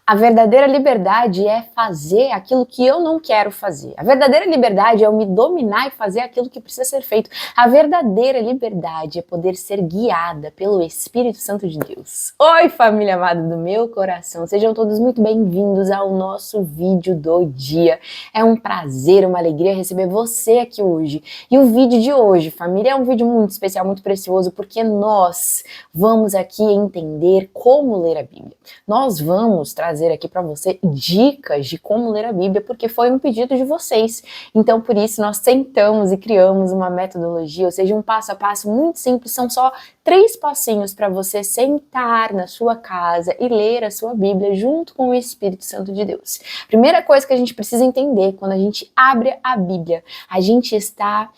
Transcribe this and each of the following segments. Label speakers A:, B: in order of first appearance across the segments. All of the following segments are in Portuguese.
A: A verdadeira liberdade é fazer aquilo que eu não quero fazer. A verdadeira liberdade é eu me dominar e fazer aquilo que precisa ser feito. A verdadeira liberdade é poder ser guiada pelo Espírito Santo de Deus. Oi, família amada do meu coração. Sejam todos muito bem-vindos ao nosso vídeo do dia. É um prazer, uma alegria receber você aqui hoje. E o vídeo de hoje, família, é um vídeo muito especial, muito precioso, porque nós vamos aqui entender como ler a Bíblia. Nós vamos trazer aqui para você dicas de como ler a Bíblia, porque foi um pedido de vocês. Então, por isso, nós sentamos e criamos uma metodologia, ou seja, um passo a passo muito simples. São só 3 passinhos para você sentar na sua casa e ler a sua Bíblia junto com o Espírito Santo de Deus. Primeira coisa que a gente precisa entender, quando a gente abre a Bíblia, a gente está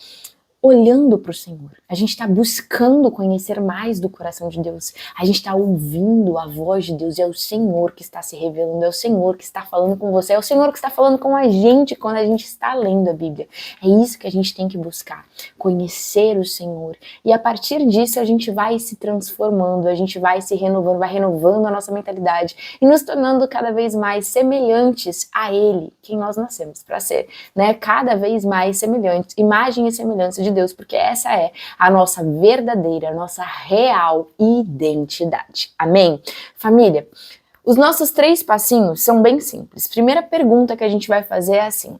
A: olhando para o Senhor, a gente está buscando conhecer mais do coração de Deus, a gente está ouvindo a voz de Deus, é o Senhor que está se revelando, é o Senhor que está falando com você, é o Senhor que está falando com a gente quando a gente está lendo a Bíblia. É isso que a gente tem que buscar, conhecer o Senhor, e a partir disso a gente vai se transformando, a gente vai se renovando, vai renovando a nossa mentalidade e nos tornando cada vez mais semelhantes a Ele, quem nós nascemos para ser, né? Cada vez mais semelhantes, imagem e semelhança de Deus, porque essa é a nossa verdadeira, a nossa real identidade. Amém? Família, os nossos 3 passinhos são bem simples. Primeira pergunta que a gente vai fazer é assim: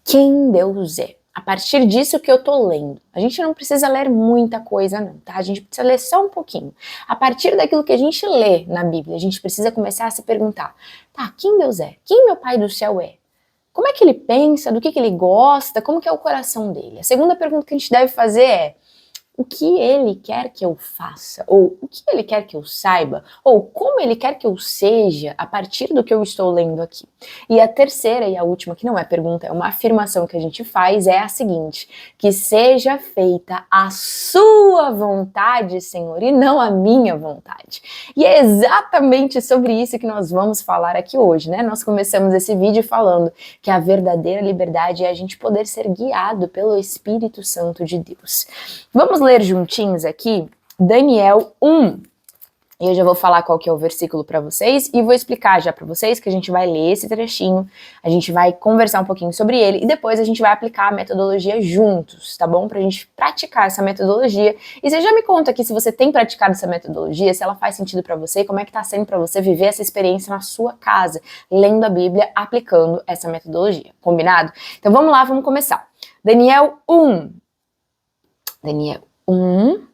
A: quem Deus é? A partir disso que eu tô lendo. A gente não precisa ler muita coisa não, tá? A gente precisa ler só um pouquinho. A partir daquilo que a gente lê na Bíblia, a gente precisa começar a se perguntar: tá, quem Deus é? Quem meu Pai do céu é? Como é que ele pensa? Do que ele gosta? Como que é o coração dele? A segunda pergunta que a gente deve fazer é: o que ele quer que eu faça? Ou o que ele quer que eu saiba? Ou como ele quer que eu seja a partir do que eu estou lendo aqui? E a terceira e a última, que não é pergunta, é uma afirmação que a gente faz, é a seguinte: que seja feita a sua vontade, Senhor, e não a minha vontade. E é exatamente sobre isso que nós vamos falar aqui hoje, né? Nós começamos esse vídeo falando que a verdadeira liberdade é a gente poder ser guiado pelo Espírito Santo de Deus. Vamos ler juntinhos aqui Daniel 1. E eu já vou falar qual que é o versículo para vocês e vou explicar já para vocês que a gente vai ler esse trechinho, a gente vai conversar um pouquinho sobre ele e depois a gente vai aplicar a metodologia juntos, tá bom? Pra gente praticar essa metodologia. E você já me conta aqui se você tem praticado essa metodologia, se ela faz sentido para você, como é que tá sendo para você viver essa experiência na sua casa, lendo a Bíblia, aplicando essa metodologia. Combinado? Então vamos lá, vamos começar. Daniel 1. Daniel 1.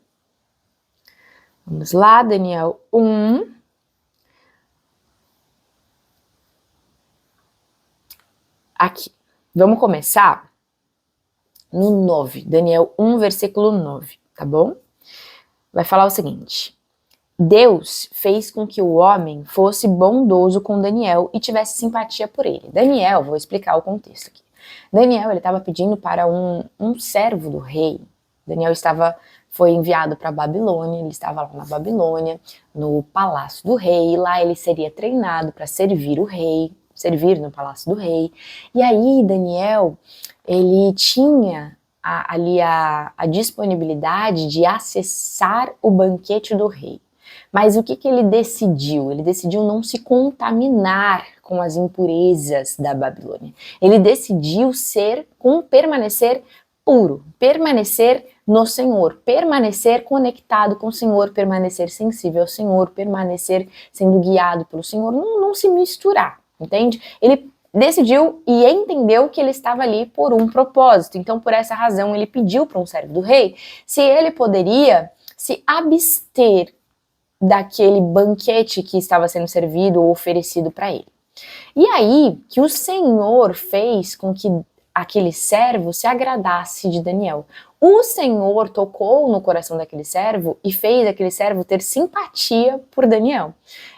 A: Vamos lá, Daniel 1. Aqui. Vamos começar no 9. Daniel 1, versículo 9, tá bom? Vai falar o seguinte: Deus fez com que o homem fosse bondoso com Daniel e tivesse simpatia por ele. Daniel, vou explicar o contexto aqui. Daniel, ele estava pedindo para um servo do rei. Daniel foi enviado para a Babilônia, ele estava lá na Babilônia, no palácio do rei, e lá ele seria treinado para servir o rei, servir no palácio do rei. E aí Daniel, ele tinha ali a disponibilidade de acessar o banquete do rei. Mas o que ele decidiu? Ele decidiu não se contaminar com as impurezas da Babilônia. Ele decidiu permanecer puro, permanecer no Senhor, permanecer conectado com o Senhor, permanecer sensível ao Senhor, permanecer sendo guiado pelo Senhor, não se misturar, entende? Ele decidiu e entendeu que ele estava ali por um propósito, então por essa razão ele pediu para um servo do rei se ele poderia se abster daquele banquete que estava sendo servido ou oferecido para ele. E aí que o Senhor fez com que aquele servo se agradasse de Daniel. O Senhor tocou no coração daquele servo e fez aquele servo ter simpatia por Daniel.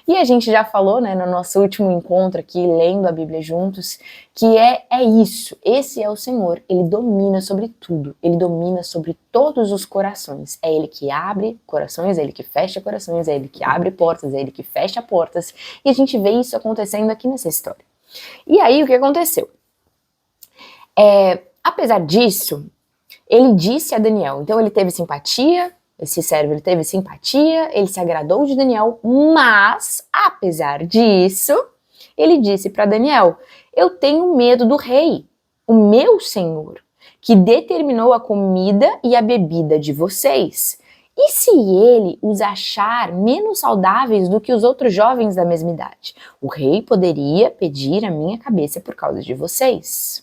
A: E a gente já falou, né, no nosso último encontro aqui, lendo a Bíblia juntos, que é isso, esse é o Senhor, ele domina sobre tudo, ele domina sobre todos os corações. É ele que abre corações, é ele que fecha corações, é ele que abre portas, é ele que fecha portas, e a gente vê isso acontecendo aqui nessa história. E aí o que aconteceu? Apesar disso, ele disse a Daniel, então ele teve simpatia Esse servo, ele teve simpatia, ele se agradou de Daniel, mas, apesar disso, ele disse para Daniel: eu tenho medo do rei, o meu senhor, que determinou a comida e a bebida de vocês. E se ele os achar menos saudáveis do que os outros jovens da mesma idade? O rei poderia pedir a minha cabeça por causa de vocês.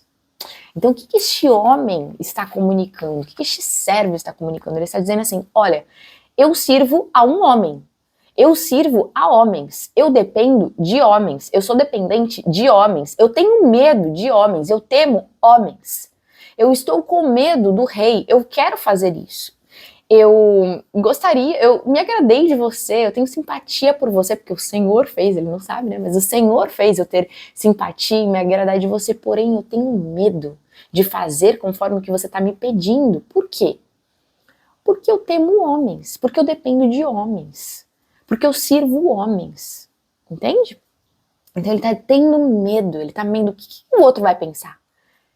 A: Então, o que este homem está comunicando? O que este servo está comunicando? Ele está dizendo assim: olha, eu sirvo a um homem. Eu sirvo a homens. Eu dependo de homens. Eu sou dependente de homens. Eu tenho medo de homens. Eu temo homens. Eu estou com medo do rei. Eu quero fazer isso. Eu me agradei de você, eu tenho simpatia por você, porque o Senhor fez, ele não sabe, né? Mas o Senhor fez eu ter simpatia e me agradar de você, porém eu tenho medo de fazer conforme o que você está me pedindo. Por quê? Porque eu temo homens, porque eu dependo de homens, porque eu sirvo homens, entende? Então ele está tendo medo, ele está vendo o que o outro vai pensar,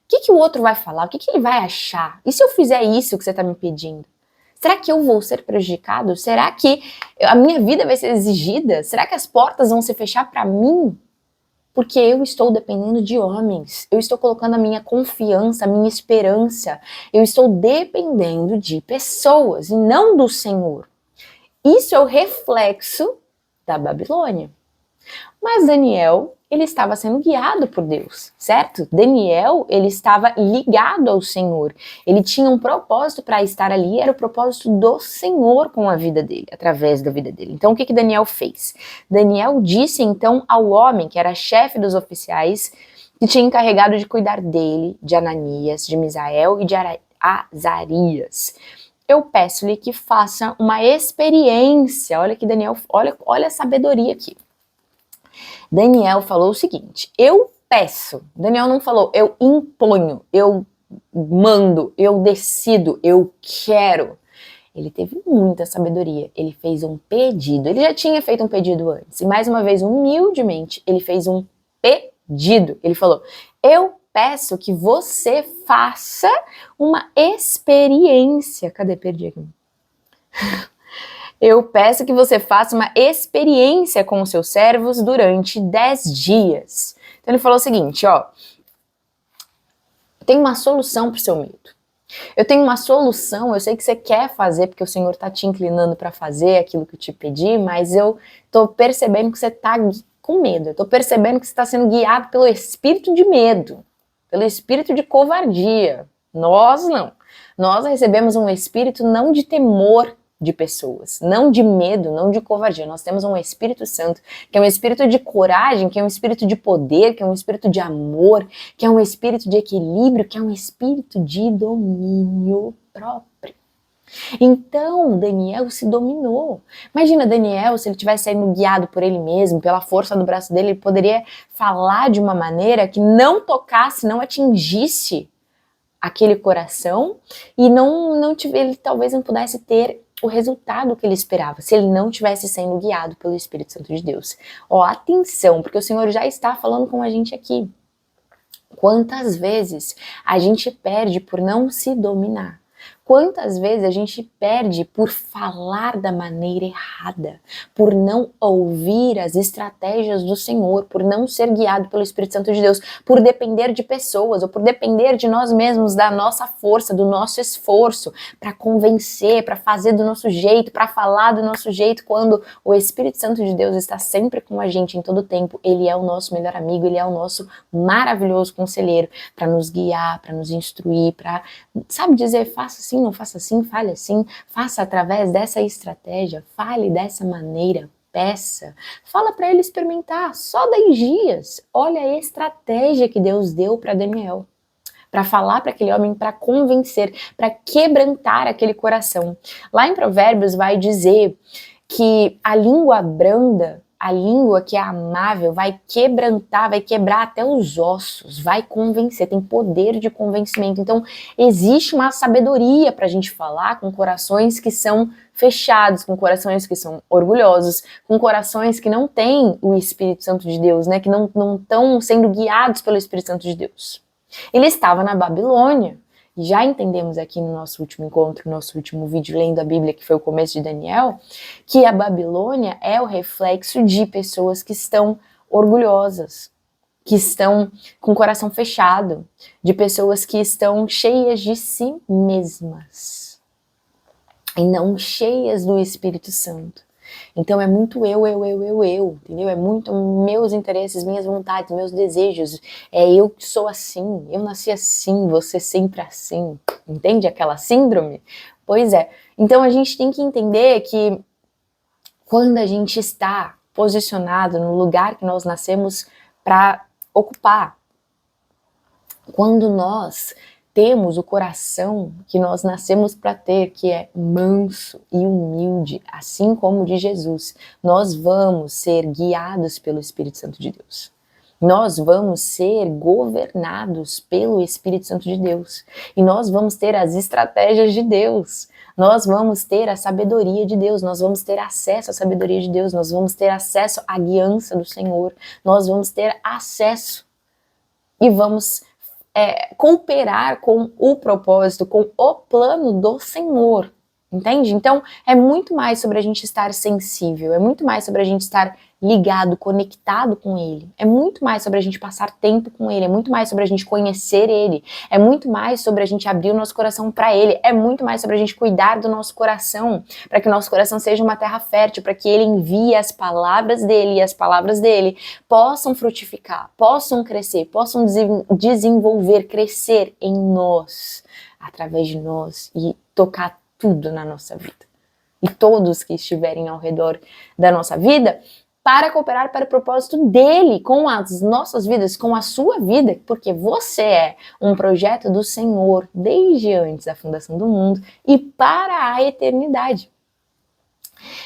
A: o que o outro vai falar, o que ele vai achar, e se eu fizer isso que você está me pedindo? Será que eu vou ser prejudicado? Será que a minha vida vai ser exigida? Será que as portas vão se fechar para mim? Porque eu estou dependendo de homens. Eu estou colocando a minha confiança, a minha esperança. Eu estou dependendo de pessoas e não do Senhor. Isso é o reflexo da Babilônia. Mas Daniel, ele estava sendo guiado por Deus, certo? Daniel, ele estava ligado ao Senhor. Ele tinha um propósito para estar ali, era o propósito do Senhor com a vida dele, através da vida dele. Então, o que Daniel fez? Daniel disse, então, ao homem, que era chefe dos oficiais, que tinha encarregado de cuidar dele, de Ananias, de Misael e de Azarias: eu peço-lhe que faça uma experiência. Olha que Daniel, olha a sabedoria aqui. Daniel falou o seguinte: eu peço. Daniel não falou eu imponho, eu mando, eu decido, eu quero. Ele teve muita sabedoria. Ele fez um pedido. Ele já tinha feito um pedido antes. E mais uma vez, humildemente, ele fez um pedido. Ele falou: eu peço que você faça uma experiência. Cadê? Perdi aqui. Eu peço que você faça uma experiência com os seus servos durante 10 dias. Então ele falou o seguinte, ó: eu tenho uma solução para o seu medo. Eu tenho uma solução, eu sei que você quer fazer, porque o Senhor está te inclinando para fazer aquilo que eu te pedi, mas eu estou percebendo que você está com medo. Eu estou percebendo que você está sendo guiado pelo espírito de medo, pelo espírito de covardia. Nós não. Nós recebemos um espírito não de temor de pessoas, não de medo, não de covardia. Nós temos um Espírito Santo, que é um espírito de coragem, que é um espírito de poder, que é um espírito de amor, que é um espírito de equilíbrio, que é um espírito de domínio próprio. Então, Daniel se dominou. Imagina Daniel, se ele tivesse sendo guiado por ele mesmo, pela força do braço dele, ele poderia falar de uma maneira que não tocasse, não atingisse aquele coração e ele talvez não pudesse ter o resultado que ele esperava, se ele não estivesse sendo guiado pelo Espírito Santo de Deus. Ó, atenção, porque o Senhor já está falando com a gente aqui. Quantas vezes a gente perde por não se dominar? Quantas vezes a gente perde por falar da maneira errada, por não ouvir as estratégias do Senhor, por não ser guiado pelo Espírito Santo de Deus, por depender de pessoas ou por depender de nós mesmos, da nossa força, do nosso esforço para convencer, para fazer do nosso jeito, para falar do nosso jeito, quando o Espírito Santo de Deus está sempre com a gente em todo tempo. Ele é o nosso melhor amigo, ele é o nosso maravilhoso conselheiro para nos guiar, para nos instruir, para, sabe, dizer: faça assim, não faça assim, fale assim, faça através dessa estratégia, fale dessa maneira, peça. Fala para ele experimentar, só 10 dias. Olha a estratégia que Deus deu para Daniel, para falar para aquele homem, para convencer, para quebrantar aquele coração. Lá em Provérbios vai dizer que a língua branda, a língua que é amável, vai quebrantar, vai quebrar até os ossos, vai convencer, tem poder de convencimento. Então, existe uma sabedoria para a gente falar com corações que são fechados, com corações que são orgulhosos, com corações que não têm o Espírito Santo de Deus, né? Que não estão sendo guiados pelo Espírito Santo de Deus. Ele estava na Babilônia. já entendemos aqui no nosso último encontro, no nosso último vídeo lendo a Bíblia, que foi o começo de Daniel, que a Babilônia é o reflexo de pessoas que estão orgulhosas, que estão com o coração fechado, de pessoas que estão cheias de si mesmas e não cheias do Espírito Santo. Então é muito eu, entendeu? É muito meus interesses, minhas vontades, meus desejos. É eu que sou assim, eu nasci assim, você sempre assim. Entende aquela síndrome? Pois é. Então a gente tem que entender que quando a gente está posicionado no lugar que nós nascemos para ocupar, quando nós temos o coração que nós nascemos para ter, que é manso e humilde, assim como o de Jesus, nós vamos ser guiados pelo Espírito Santo de Deus. Nós vamos ser governados pelo Espírito Santo de Deus. E nós vamos ter as estratégias de Deus. Nós vamos ter a sabedoria de Deus. Nós vamos ter acesso à sabedoria de Deus. Nós vamos ter acesso à guiança do Senhor. Nós vamos ter acesso e vamos cooperar com o propósito, com o plano do Senhor, entende? Então, é muito mais sobre a gente estar sensível, é muito mais sobre a gente estar ligado, conectado com Ele, é muito mais sobre a gente passar tempo com Ele, é muito mais sobre a gente conhecer Ele, é muito mais sobre a gente abrir o nosso coração para Ele, é muito mais sobre a gente cuidar do nosso coração, para que o nosso coração seja uma terra fértil, para que Ele envie as palavras dEle e as palavras dEle possam frutificar, possam crescer, possam desenvolver, crescer em nós, através de nós e tocar tudo na nossa vida. E todos que estiverem ao redor da nossa vida, para cooperar para o propósito dele, com as nossas vidas, com a sua vida, porque você é um projeto do Senhor desde antes da fundação do mundo e para a eternidade.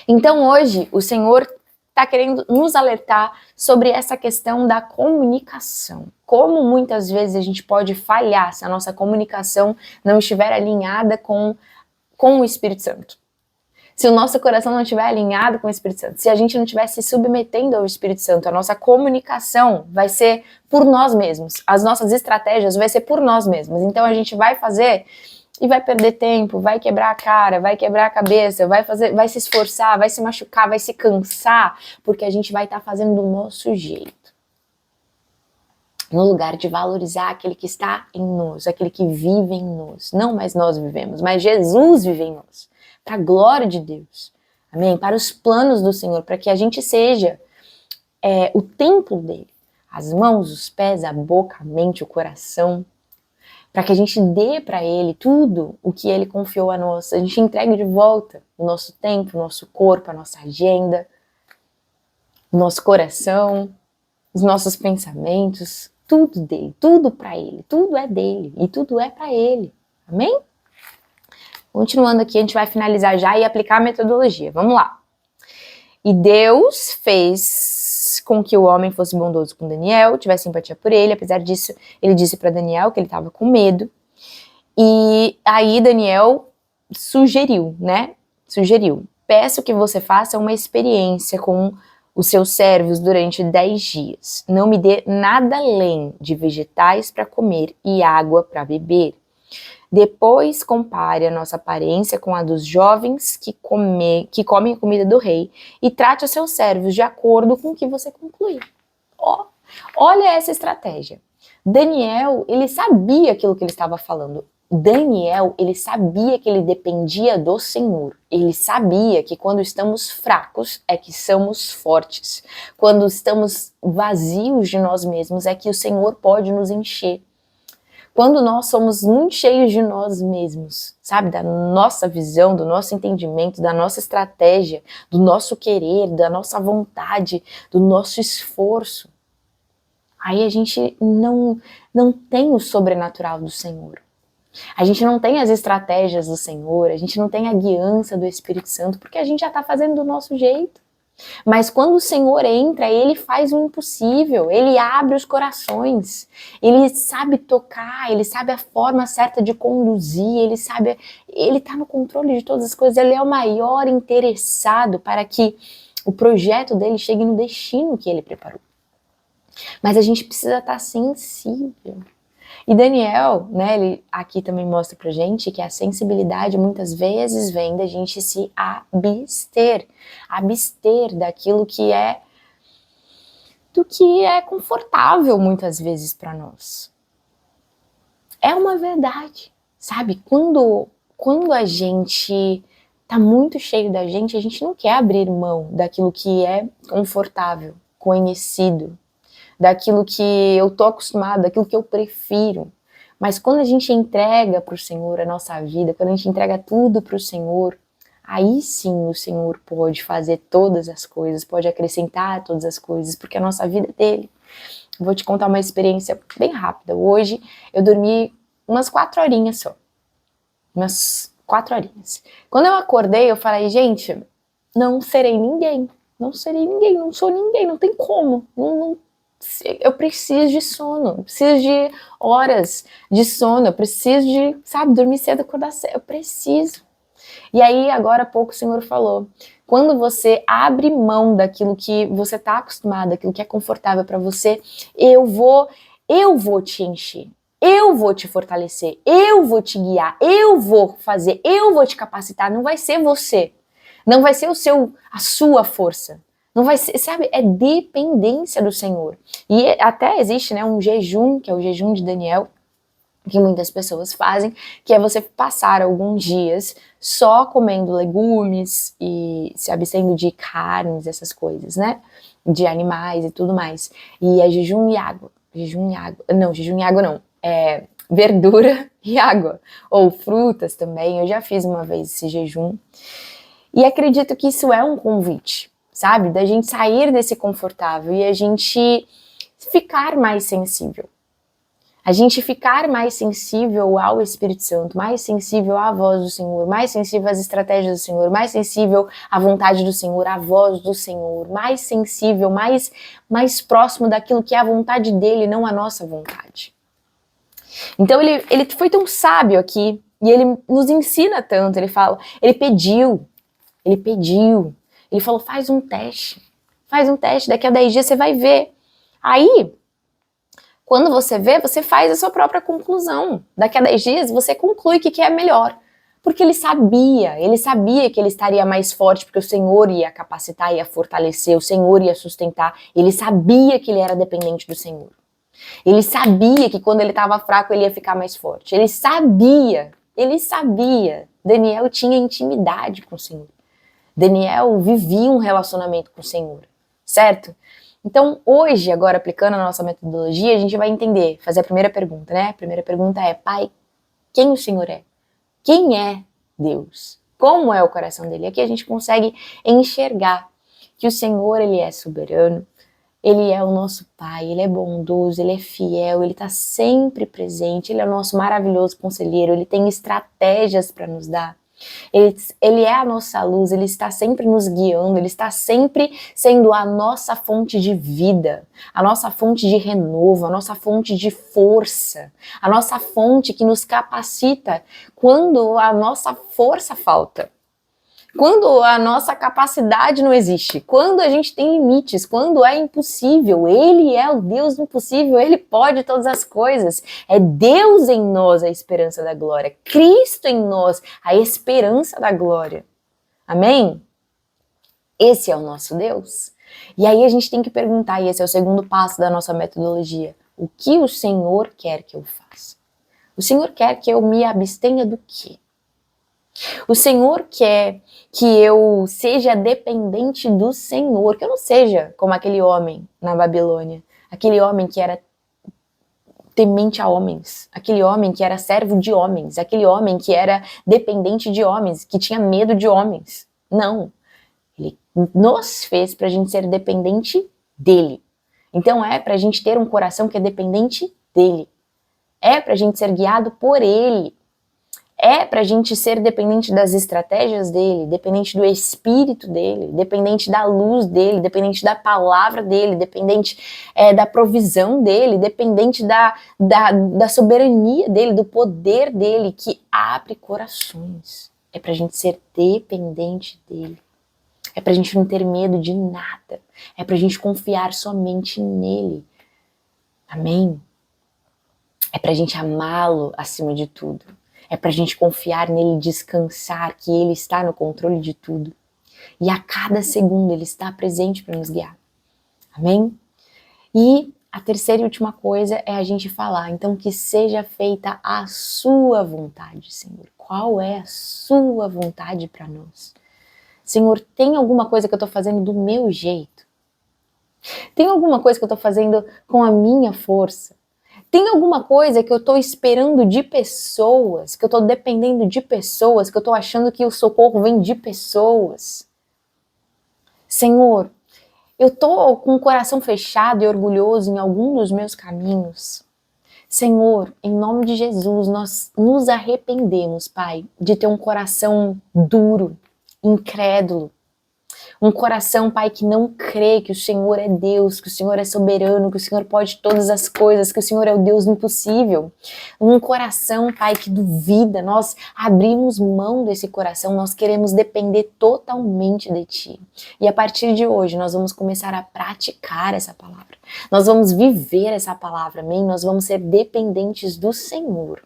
A: Então hoje o Senhor está querendo nos alertar sobre essa questão da comunicação. Como muitas vezes a gente pode falhar se a nossa comunicação não estiver alinhada com o Espírito Santo. Se o nosso coração não estiver alinhado com o Espírito Santo, se a gente não estiver se submetendo ao Espírito Santo, a nossa comunicação vai ser por nós mesmos, as nossas estratégias vai ser por nós mesmos. Então a gente vai fazer e vai perder tempo, vai quebrar a cara, vai quebrar a cabeça, vai se esforçar, vai se machucar, vai se cansar, porque a gente vai estar fazendo do nosso jeito. No lugar de valorizar aquele que está em nós, aquele que vive em nós. Não mais nós vivemos, mas Jesus vive em nós. Para a glória de Deus, amém? Para os planos do Senhor, para que a gente seja o templo dele, as mãos, os pés, a boca, a mente, o coração, para que a gente dê para ele tudo o que ele confiou a nós, a gente entregue de volta o nosso tempo, o nosso corpo, a nossa agenda, o nosso coração, os nossos pensamentos, tudo dele, tudo para ele, tudo é dele e tudo é para ele, amém? Continuando aqui, a gente vai finalizar já e aplicar a metodologia. Vamos lá. E Deus fez com que o homem fosse bondoso com Daniel, tivesse simpatia por ele. Apesar disso, ele disse para Daniel que ele estava com medo. E aí Daniel sugeriu, peço que você faça uma experiência com os seus servos durante 10 dias. Não me dê nada além de vegetais para comer e água para beber. Depois compare a nossa aparência com a dos jovens que comem a comida do rei e trate os seus servos de acordo com o que você concluir. Olha essa estratégia. Daniel, ele sabia aquilo que ele estava falando. Daniel, ele sabia que ele dependia do Senhor. Ele sabia que quando estamos fracos é que somos fortes. Quando estamos vazios de nós mesmos é que o Senhor pode nos encher. Quando nós somos muito cheios de nós mesmos, sabe, da nossa visão, do nosso entendimento, da nossa estratégia, do nosso querer, da nossa vontade, do nosso esforço, aí a gente não tem o sobrenatural do Senhor. A gente não tem as estratégias do Senhor, a gente não tem a guiança do Espírito Santo, porque a gente já está fazendo do nosso jeito. Mas quando o Senhor entra, Ele faz o impossível, Ele abre os corações, Ele sabe tocar, Ele sabe a forma certa de conduzir, Ele está no controle de todas as coisas, Ele é o maior interessado para que o projeto dele chegue no destino que Ele preparou. Mas a gente precisa estar sensível. E Daniel, né, ele aqui também mostra pra gente que a sensibilidade muitas vezes vem da gente se abster daquilo do que é confortável muitas vezes para nós. É uma verdade, sabe? Quando a gente tá muito cheio da gente, a gente não quer abrir mão daquilo que é confortável, conhecido, daquilo que eu tô acostumado, daquilo que eu prefiro. Mas quando a gente entrega para o Senhor a nossa vida, quando a gente entrega tudo para o Senhor, aí sim o Senhor pode fazer todas as coisas, pode acrescentar todas as coisas, porque a nossa vida é dele. Vou te contar uma experiência bem rápida. Hoje eu dormi umas 4 horinhas só. Umas 4 horinhas. Quando eu acordei, eu falei, gente, não serei ninguém. Não serei ninguém, não sou ninguém, não tem como. Eu preciso de sono, eu preciso de horas de sono, eu preciso de, sabe, dormir cedo, acordar cedo, eu preciso. E aí, agora há pouco o Senhor falou, quando você abre mão daquilo que você está acostumado, daquilo que é confortável para você, eu vou te encher, eu vou te fortalecer, eu vou te guiar, eu vou fazer, eu vou te capacitar, não vai ser você, não vai ser a sua força. Não vai ser, sabe, é dependência do Senhor. E até existe, né, um jejum, que é o jejum de Daniel, que muitas pessoas fazem, que é você passar alguns dias só comendo legumes e se abstendo de carnes, essas coisas, né, de animais e tudo mais. E é jejum e água. Jejum e água. Não, jejum e água não. É verdura e água. Ou frutas também. Eu já fiz uma vez esse jejum. E acredito que isso é um convite, sabe? Da gente sair desse confortável e a gente ficar mais sensível. A gente ficar mais sensível ao Espírito Santo, mais sensível à voz do Senhor, mais sensível às estratégias do Senhor, mais sensível à vontade do Senhor, à voz do Senhor, mais sensível, mais próximo daquilo que é a vontade dele, não a nossa vontade. Então ele foi tão sábio aqui e ele nos ensina tanto, ele pediu, ele falou, faz um teste, daqui a 10 dias você vai ver. Aí, quando você vê, você faz a sua própria conclusão. Daqui a 10 dias você conclui o que é melhor. Porque ele sabia que ele estaria mais forte, porque o Senhor ia capacitar, ia fortalecer, o Senhor ia sustentar. Ele sabia que ele era dependente do Senhor. Ele sabia que quando ele estava fraco ele ia ficar mais forte. Ele sabia. Daniel tinha intimidade com o Senhor. Daniel vivia um relacionamento com o Senhor, certo? Então, hoje, agora aplicando a nossa metodologia, a gente vai entender, fazer a primeira pergunta, né? A primeira pergunta é, Pai, quem o Senhor é? Quem é Deus? Como é o coração dele? Aqui a gente consegue enxergar que o Senhor, ele é soberano, ele é o nosso Pai, ele é bondoso, ele é fiel, ele está sempre presente, ele é o nosso maravilhoso conselheiro, ele tem estratégias para nos dar. Ele é a nossa luz, ele está sempre nos guiando, ele está sempre sendo a nossa fonte de vida, a nossa fonte de renovo, a nossa fonte de força, a nossa fonte que nos capacita quando a nossa força falta. Quando a nossa capacidade não existe, quando a gente tem limites, quando é impossível, ele é o Deus do impossível, ele pode todas as coisas. É Deus em nós a esperança da glória, Cristo em nós a esperança da glória. Amém? Esse é o nosso Deus. E aí a gente tem que perguntar, e esse é o segundo passo da nossa metodologia, o que o Senhor quer que eu faça? O Senhor quer que eu me abstenha do quê? O Senhor quer que eu seja dependente do Senhor, que eu não seja como aquele homem na Babilônia, aquele homem que era temente a homens, aquele homem que era servo de homens, aquele homem que era dependente de homens, que tinha medo de homens. Não, ele nos fez para a gente ser dependente dele. Então é para a gente ter um coração que é dependente dele, é para a gente ser guiado por ele. É pra gente ser dependente das estratégias dele, dependente do espírito dele, dependente da luz dele, dependente da palavra dele, dependente da provisão dele, dependente da soberania dele, do poder dele que abre corações. É pra gente ser dependente dele. É pra gente não ter medo de nada. É pra gente confiar somente nele. Amém? É pra gente amá-lo acima de tudo. É pra gente confiar nele, descansar, que ele está no controle de tudo. E a cada segundo ele está presente para nos guiar. Amém? E a terceira e última coisa é a gente falar, então, que seja feita a sua vontade, Senhor. Qual é a sua vontade para nós? Senhor, tem alguma coisa que eu estou fazendo do meu jeito? Tem alguma coisa que eu estou fazendo com a minha força? Tem alguma coisa que eu estou esperando de pessoas, que eu estou dependendo de pessoas, que eu estou achando que o socorro vem de pessoas? Senhor, eu estou com o coração fechado e orgulhoso em algum dos meus caminhos. Senhor, em nome de Jesus, nós nos arrependemos, Pai, de ter um coração duro, incrédulo. Um coração, Pai, que não crê que o Senhor é Deus, que o Senhor é soberano, que o Senhor pode todas as coisas, que o Senhor é o Deus impossível. Um coração, Pai, que duvida. Nós abrimos mão desse coração, nós queremos depender totalmente de Ti. E a partir de hoje, nós vamos começar a praticar essa palavra. Nós vamos viver essa palavra, amém? Nós vamos ser dependentes do Senhor.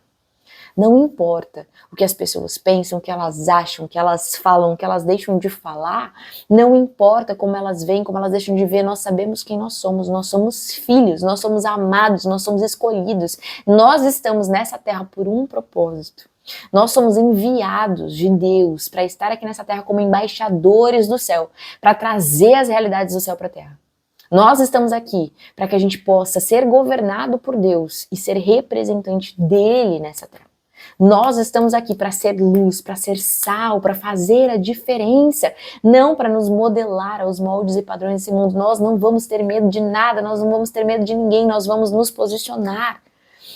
A: Não importa o que as pessoas pensam, o que elas acham, o que elas falam, o que elas deixam de falar, não importa como elas veem, como elas deixam de ver, nós sabemos quem nós somos filhos, nós somos amados, nós somos escolhidos, nós estamos nessa terra por um propósito. Nós somos enviados de Deus para estar aqui nessa terra como embaixadores do céu, para trazer as realidades do céu para a terra. Nós estamos aqui para que a gente possa ser governado por Deus e ser representante dele nessa terra. Nós estamos aqui para ser luz, para ser sal, para fazer a diferença, não para nos modelar aos moldes e padrões desse mundo. Nós não vamos ter medo de nada, nós não vamos ter medo de ninguém, nós vamos nos posicionar.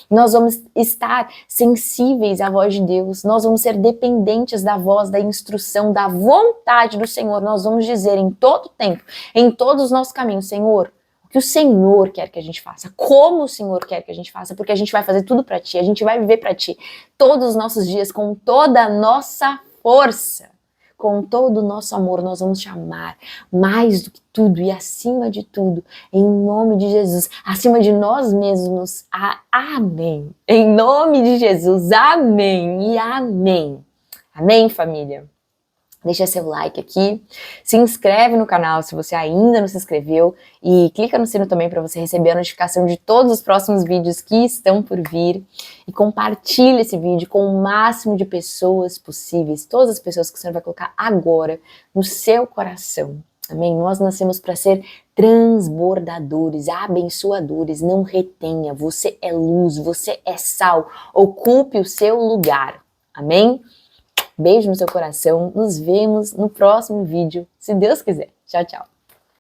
A: Nós vamos estar sensíveis à voz de Deus, nós vamos ser dependentes da voz, da instrução, da vontade do Senhor. Nós vamos dizer em todo tempo, em todos os nossos caminhos, Senhor, que o Senhor quer que a gente faça, como o Senhor quer que a gente faça, porque a gente vai fazer tudo para Ti, a gente vai viver para Ti todos os nossos dias com toda a nossa força, com todo o nosso amor. Nós vamos te amar mais do que tudo e acima de tudo, em nome de Jesus, acima de nós mesmos. Amém. Em nome de Jesus, amém e amém. Amém, família? Deixa seu like aqui, se inscreve no canal se você ainda não se inscreveu e clica no sino também para você receber a notificação de todos os próximos vídeos que estão por vir e compartilha esse vídeo com o máximo de pessoas possíveis, todas as pessoas que o Senhor vai colocar agora no seu coração. Amém? Nós nascemos para ser transbordadores, abençoadores, não retenha, você é luz, você é sal, ocupe o seu lugar. Amém? Beijo no seu coração, nos vemos no próximo vídeo, se Deus quiser. Tchau, tchau.